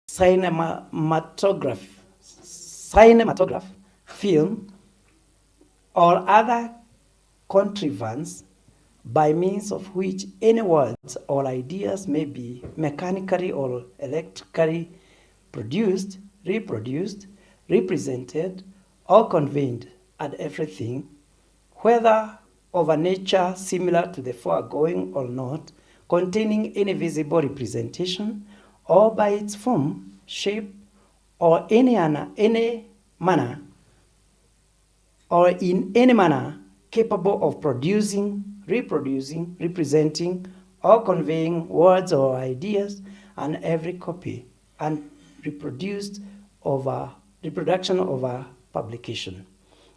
cinematograph, film, or other contrivance by means of which any words or ideas may be mechanically or electrically produced, reproduced, represented, or conveyed, and everything, whether of a nature similar to the foregoing or not, containing any visible representation, or by its form, shape, or any manner, or in any manner capable of producing, reproducing, representing, or conveying words or ideas, and every copy and reproduction of a publication.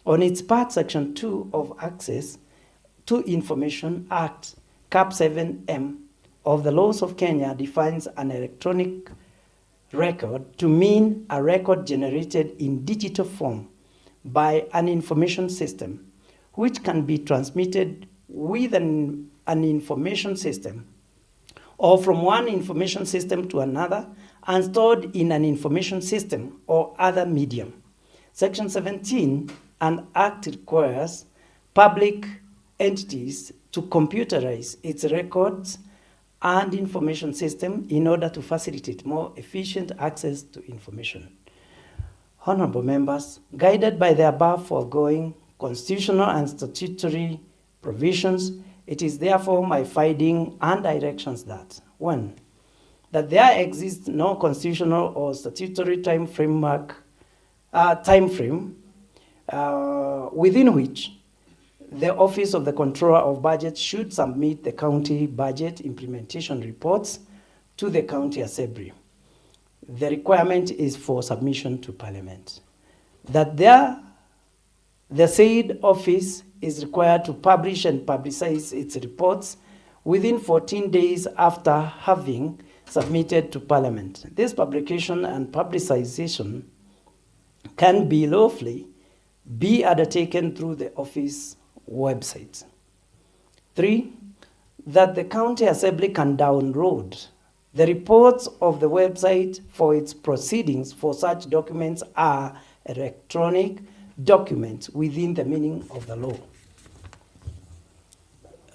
On its part, Section 2 of Access to Information Act, Cap 7M of the laws of Kenya defines an electronic record to mean a record generated in digital form by an information system, which can be transmitted with an information system or from one information system to another and stored in an information system or other medium. Section 17 and Act requires public entities to computerize its records and information system in order to facilitate more efficient access to information. Honorable members, guided by the above foregoing constitutional and statutory provisions, it is therefore my finding and directions that 1. That there exists no constitutional or statutory time frame within which the Office of the Controller of Budget should submit the county budget implementation reports to the County Assembly. The requirement is for submission to Parliament. That the said office is required to publish and publicize its reports within 14 days after having submitted to Parliament. This publication and publicization can be lawfully be undertaken through the office website. 3, that the County Assembly can download the reports of the website for its proceedings for such documents are electronic documents within the meaning of the law.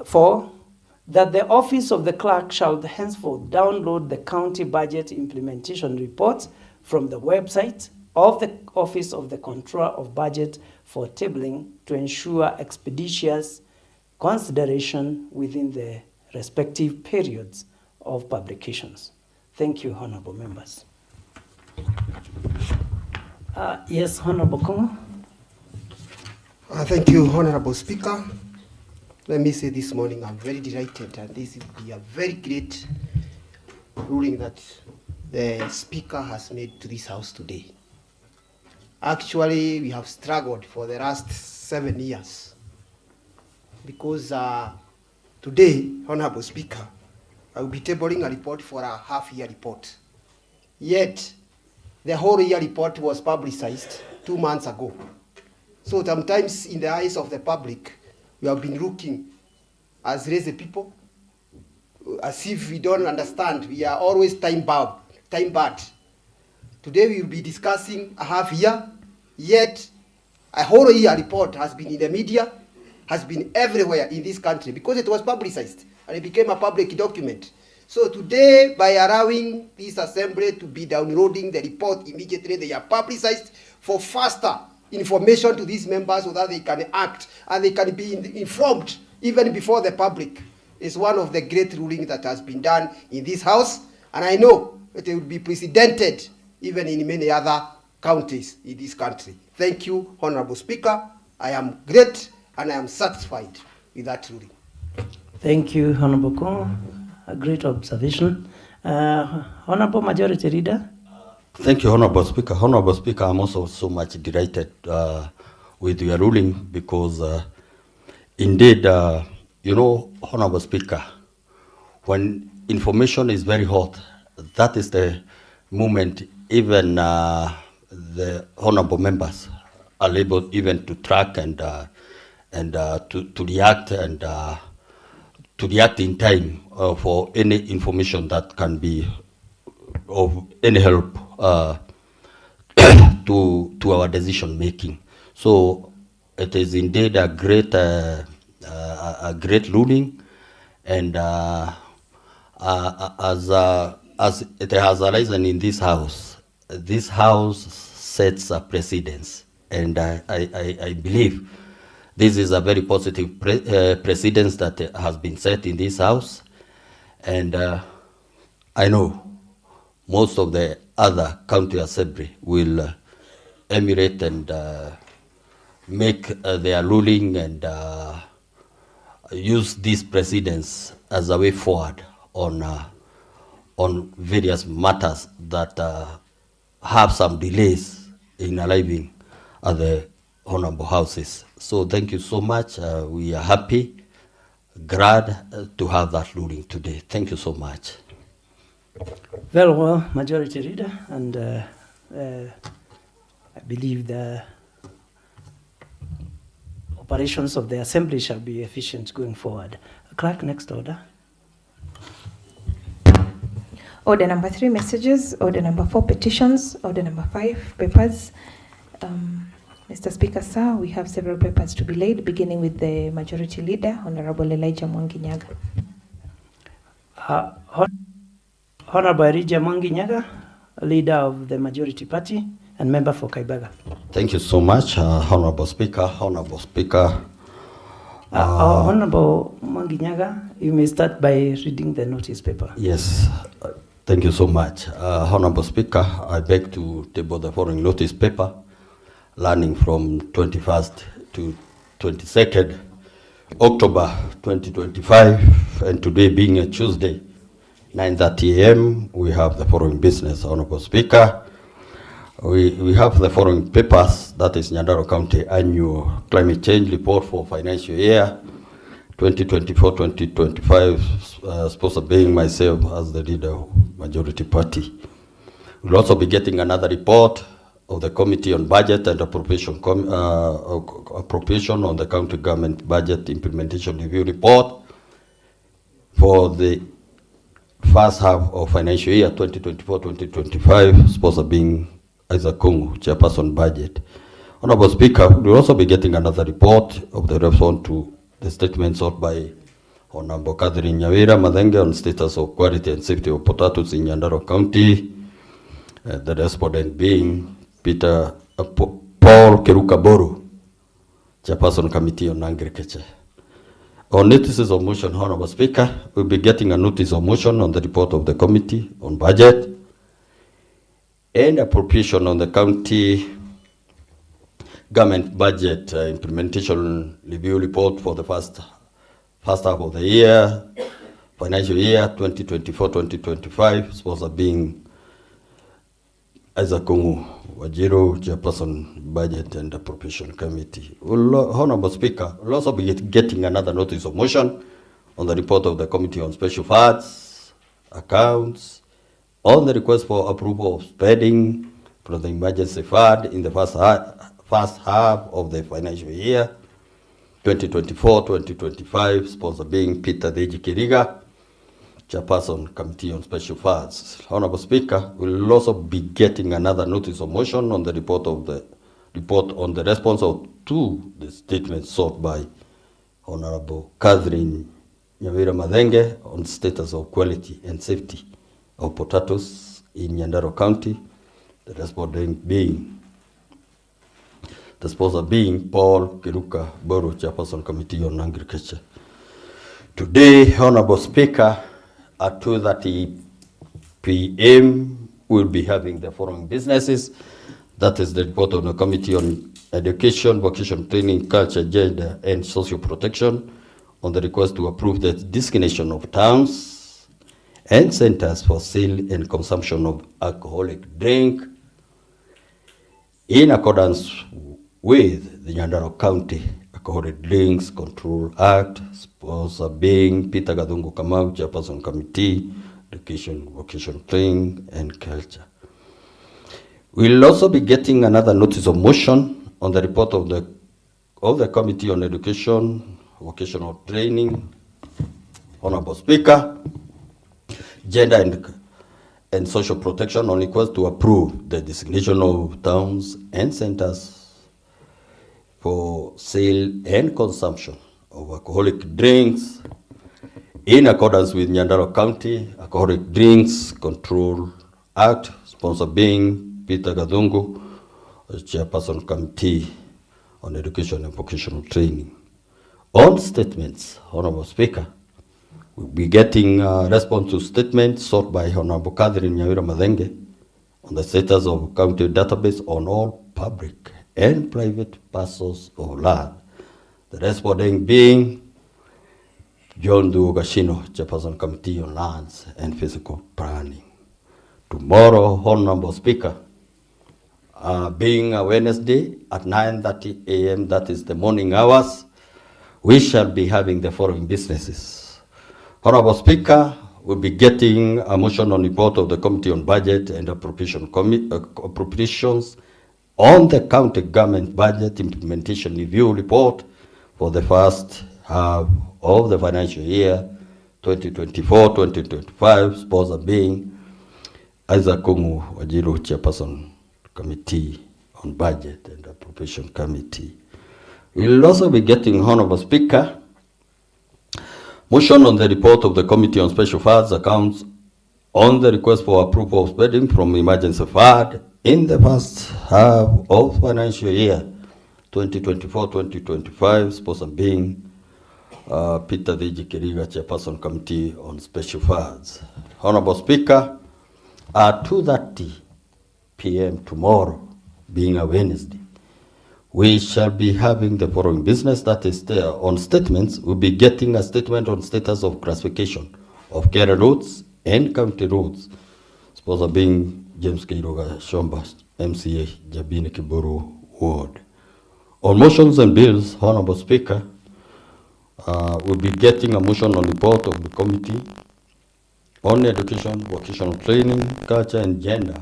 4, that the office of the clerk shall henceforth download the county budget implementation reports from the website of the Office of the Controller of Budget for tabling to ensure expeditious consideration within the respective periods of publications. Thank you, honorable members. Yes, Honorable Kongo. Thank you, Honorable Speaker. Let me say this morning I'm very delighted, and this will be a very great ruling that the Speaker has made to this House today. Actually, we have struggled for the last 7 years because today, Honorable Speaker, I will be tabling a report for a half-year report. Yet, the whole year report was publicized 2 months ago. So sometimes in the eyes of the public, we have been looking as lazy people, as if we don't understand. We are always time-bound. Today we will be discussing a half year, yet a whole year report has been in the media, has been everywhere in this country because it was publicized and it became a public document. So today, by allowing this assembly to be downloading the report immediately they are publicized for faster information to these members so that they can act and they can be informed even before the public, is one of the great rulings that has been done in this House, and I know that it will be precedented even in many other counties in this country. Thank you, Honorable Speaker. I am great and I am satisfied with that ruling. Thank you, Honorable Kongo. A great observation. Honorable Majority Leader. Thank you, Honorable Speaker. Honorable Speaker, I'm also so much delighted with your ruling because indeed, you know, Honorable Speaker, when information is very hot, that is the moment even the honorable members are able even to track and to react and to react in time for any information that can be of any help uh, to our decision making. So it is indeed a great ruling, and as it has arisen in this house sets a precedence, and I believe this is a very positive precedence that has been set in this house, and I know most of the other county assembly will emulate and make their ruling and use these precedents as a way forward on various matters that have some delays in arriving at the honorable houses. So thank you so much. We are happy, glad to have that ruling today. Thank you so much. Very well, Majority Leader, and I believe the operations of the Assembly shall be efficient going forward. Clerk, next order. Order number 3, messages. Order number 4, petitions. Order number 5, papers. Mr. Speaker, sir, we have several papers to be laid, beginning with the Majority Leader, Honorable Elijah Mwangi Nyaga. Honorable Elijah Mwangi Nyaga, Leader of the Majority Party and Member for Kaibaga. Thank you so much, Honorable Speaker. Honorable Speaker. Honorable Mwangi Nyaga, you may start by reading the notice paper. Yes, thank you so much. Honorable Speaker, I beg to table the following notice paper, running from 21st to 22nd October 2025, and today being a Tuesday, 9:30 a.m., we have the following business, Honorable Speaker. We have the following papers, that is Nyandarua County Annual Climate Change Report for financial year 2024-2025, sponsor being myself as the leader of Majority Party. We'll also be getting another report of the Committee on Budget and Appropriation on the County Government Budget Implementation Review Report for the first half of financial year 2024-2025, sponsor being Isaac Kungu, Chairperson Budget. Honorable Speaker, we'll also be getting another report of the response to the statement sought by Honorable Catherine Nyawira Madenge on status of quality and safety of potatoes in Nyandarua County. The respondent being Peter Paul Keruka Boru, Chairperson Committee on Agriculture. On notices of motion, Honorable Speaker, we'll be getting a notice of motion on the report of the Committee on Budget and Appropriation on the County Government Budget Implementation Review Report for the first half of the year, financial year 2024-2025, sponsor being Isaac Kungu Wajiro, Chairperson Budget and Appropriation Committee. Honorable Speaker, we'll also be getting another notice of motion on the report of the Committee on Special Funds, Accounts, on the request for approval of spending from the emergency fund in the first half of the financial year 2024-2025, sponsor being Peter Deji Kiriga, Chairperson Committee on Special Funds. Honorable Speaker, we will also be getting another notice of motion on the report on the response to the statement sought by Honorable Catherine Nyawira Madenge on status of quality and safety of potatoes in Nyandarua County. The respondent being the sponsor being Paul Keruka Boru, Chairperson Committee on Agriculture. Today, Honorable Speaker, at 2:30 p.m., we'll be having the following businesses. That is the report of the Committee on Education, Vocational Training, Culture, Gender, and Social Protection on the request to approve the designation of towns and centers for sale and consumption of alcoholic drink in accordance with the Nyandarua County Alcoholic Drinks Control Act, sponsor being Peter Gadungu Kamau, Chairperson Committee, Education, Vocational Training, and Culture. We'll also be getting another notice of motion on the report of the Committee on Education, Vocational Training. Honorable Speaker, Gender and Social Protection on request to approve the designation of towns and centers for sale and consumption of alcoholic drinks in accordance with Nyandarua County Alcoholic Drinks Control Act, sponsor being Peter Gadungu, Chairperson Committee on Education and Vocational Training. On statements, Honorable Speaker, we'll be getting a response to statements sought by Honorable Catherine Nyawira Madenge on the status of county database on all public and private parcels of land. The responding being John Duogashino, Chairperson Committee on Lands and Physical Planning. Tomorrow, Honorable Speaker, being a Wednesday at 9:30 a.m., that is the morning hours, we shall be having the following businesses. Honorable Speaker, we'll be getting a motion on report of the Committee on Budget and Appropriations on the county government budget implementation review report for the first half of the financial year 2024-2025, sponsor being Isaac Kungu Wajiru, Chairperson Committee on Budget and Appropriation Committee. We'll also be getting, Honorable Speaker, motion on the report of the Committee on Special Funds accounts on the request for approval of spending from emergency fund in the first half of financial year 2024-2025, sponsor being Peter Viji Kiriga, Chairperson Committee on Special Funds. Honorable Speaker, at 2:30 p.m. tomorrow, being a Wednesday, we shall be having the following business, that is there on statements. We'll be getting a statement on status of classification of Kera roads and county roads, sponsor being James Kiroga Shomba, MCA, Jabini Kiburu Ward. On motions and bills, Honorable Speaker, we'll be getting a motion on report of the Committee on Education, Vocational Training, Culture and Gender,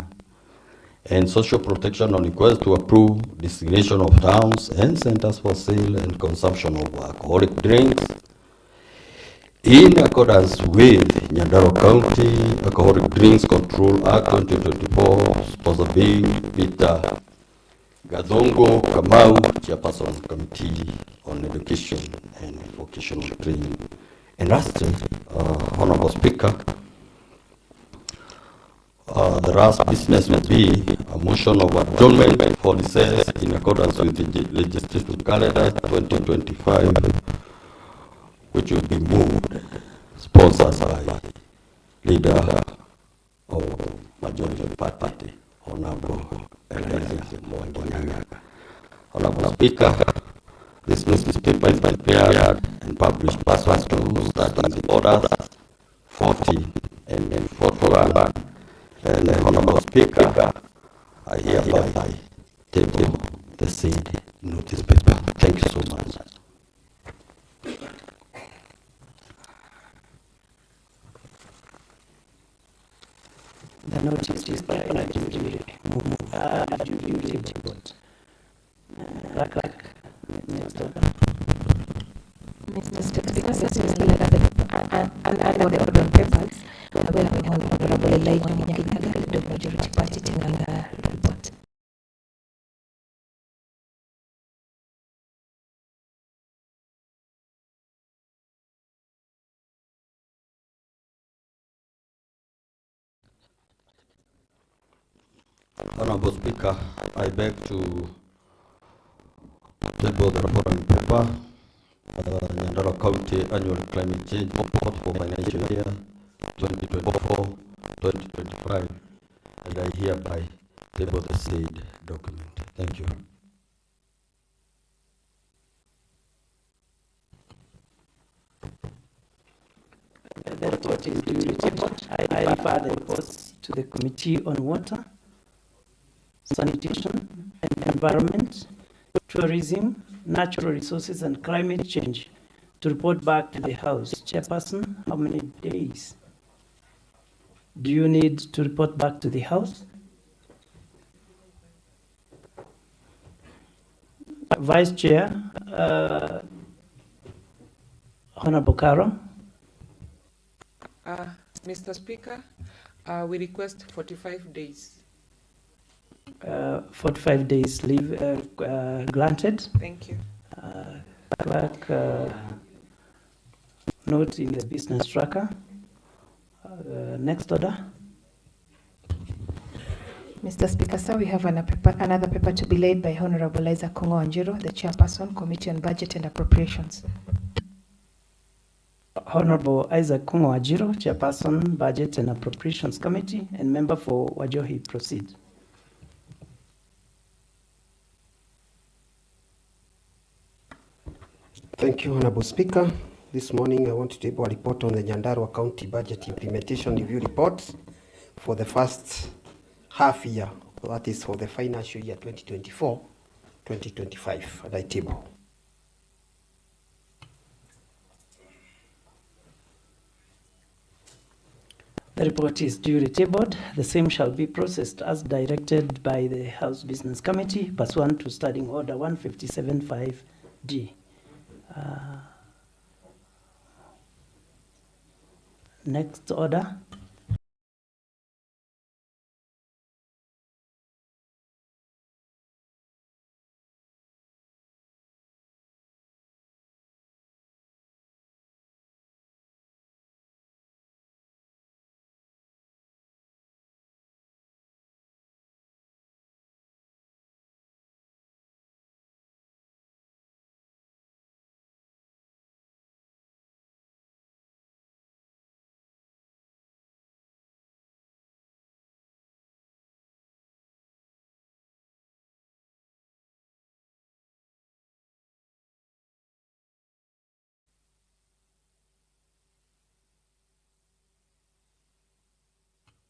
and Social Protection on request to approve designation of towns and centers for sale and consumption of alcoholic drinks in accordance with Nyandarua County Alcoholic Drinks Control Act 2024, sponsor being Peter Gadongo Kamau, Chairperson Committee on Education and Vocational Training. And lastly, Honorable Speaker, the last business will be a motion of adjournment for recess in accordance with the legislative calendar 2025, which will be moved, sponsored by leader of majority party, Honorable Elijah Mwanginaga. Honorable Speaker, this newspaper is prepared and published pursuant to statute orders 40 and 41. And Honorable Speaker, I hereby table the said notice paper. Thank you so much. The notice is by duty. Mr. Speaker, this is the order papers. Honorable Elijah Mwanginaga, the majority party, Tenganga report. Honorable Speaker, I beg to table the following paper, Nyandarua County Annual Climate Change Report for financial year 2024-2025, and I hereby table the said document. Thank you. The report is duly tabled. I refer the reports to the Committee on Water, Sanitation and Environment, Tourism, Natural Resources and Climate Change to report back to the House. Chairperson, how many days do you need to report back to the House? Vice Chair, Honorable Carol. Mr. Speaker, We request 45 days. 45 days leave granted. Thank you. Clerk, note in the business tracker. Next order. Mr. Speaker, sir, we have another paper to be laid by Honorable Isaac Kongo Anjiro, the Chairperson, Committee on Budget and Appropriations. Honorable Isaac Kongo Ajiro, Chairperson, Budget and Appropriations Committee, and member for Wajohi, proceed. Thank you, Honorable Speaker. This morning I want to table a report on the Nyandarua County Budget Implementation Review Report for the first half year, that is for the financial year 2024-2025, and I table. The report is duly tabled. The same shall be processed as directed by the House Business Committee pursuant to Standing Order 157.5D. Next order.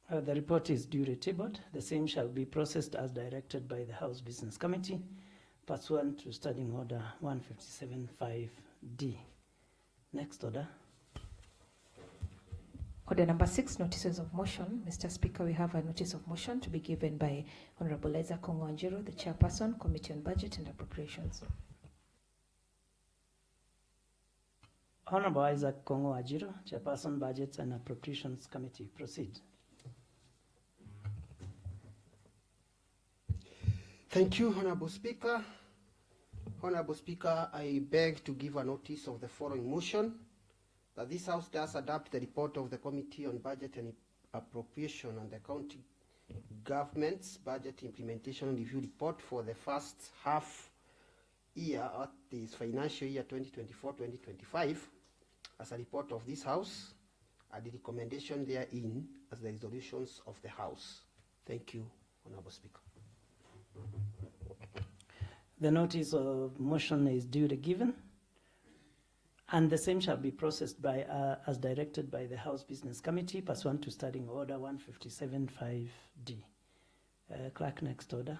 The report is duly tabled. The same shall be processed as directed by the House Business Committee pursuant to Standing Order 157.5D. Next order. Order number 6, notices of motion. Mr. Speaker, we have a notice of motion to be given by Honorable Isaac Kongo Anjiro, the Chairperson, Committee on Budget and Appropriations. Honorable Isaac Kongo Ajiro, Chairperson, Budget and Appropriations Committee, proceed. Thank you, Honorable Speaker. Honorable Speaker, I beg to give a notice of the following motion, that this House does adopt the report of the Committee on Budget and Appropriation and the County Government's Budget Implementation Review Report for the first half year of this financial year 2024-2025 as a report of this House, and the recommendation therein as the resolutions of the House. Thank you, Honorable Speaker. The notice of motion is duly given, and the same shall be processed by as directed by the House Business Committee pursuant to Standing Order 157.5D. Clerk, next order.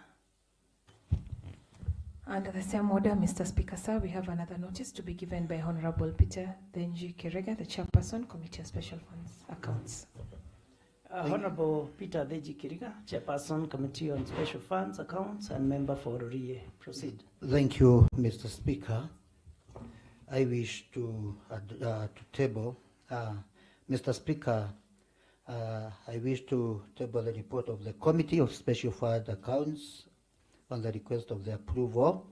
Under the same order, Mr. Speaker, sir, we have another notice to be given by Honorable Peter Denji Kirega, the Chairperson, Committee on Special Funds Accounts. Honorable Peter Deji Kiriga, Chairperson, Committee on Special Funds Accounts, and member for RIE. Proceed. Thank you, Mr. Speaker. I wish to table, Mr. Speaker, I wish to table the report of the Committee of Special Fund Accounts on the request of the approval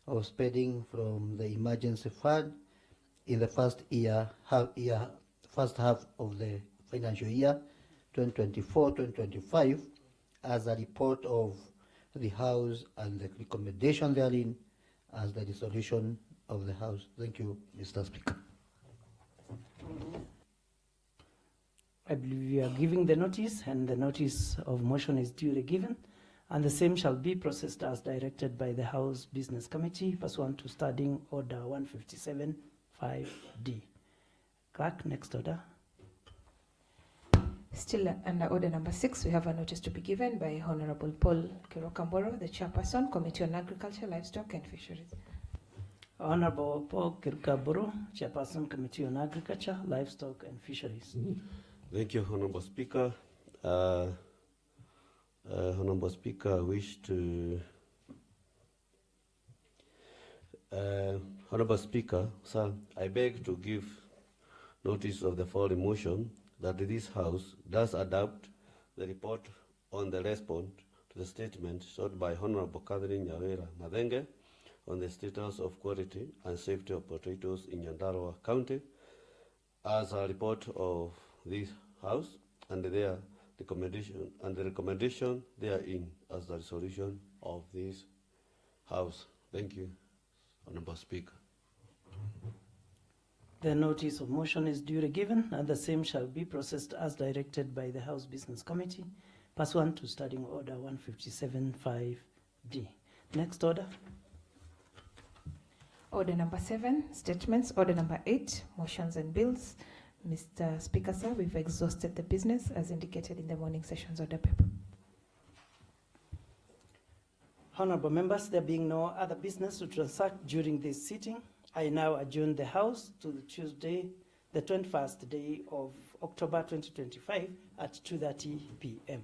of spending from the emergency fund in the first half of the financial year 2024-2025 as a report of the House and the recommendation therein as the resolution of the House. Thank you, Mr. Speaker. I believe you are giving the notice, and the notice of motion is duly given, and the same shall be processed as directed by the House Business Committee pursuant to Standing Order 157.5D. Clerk, next order. Still under order number 6, we have a notice to be given by Honorable Paul Kirokamboro, the Chairperson, Committee on Agriculture, Livestock and Fisheries. Honorable Paul Kirokamboro, Chairperson, Committee on Agriculture, Livestock and Fisheries. Thank you, Honorable Speaker. Honorable Speaker, I wish to... Honorable Speaker, sir, I beg to give notice of the following motion, that this House does adopt the report on the response to the statement showed by Honorable Catherine Nyawira Madenge on the status of quality and safety of potatoes in Nyandarua County as a report of this House and the recommendation therein as the resolution of this House. Thank you, Honorable Speaker. The notice of motion is duly given, and the same shall be processed as directed by the House Business Committee, pursuant to Standing Order 157.5D. Next order. Order number 7, statements. Order number 8, motions and bills. Mr. Speaker, sir, we've exhausted the business as indicated in the morning session's order paper. Honorable members, there being no other business to transact during this sitting, I now adjourn the House to the Tuesday, the 21st day of October 2025 at 2:30 p.m.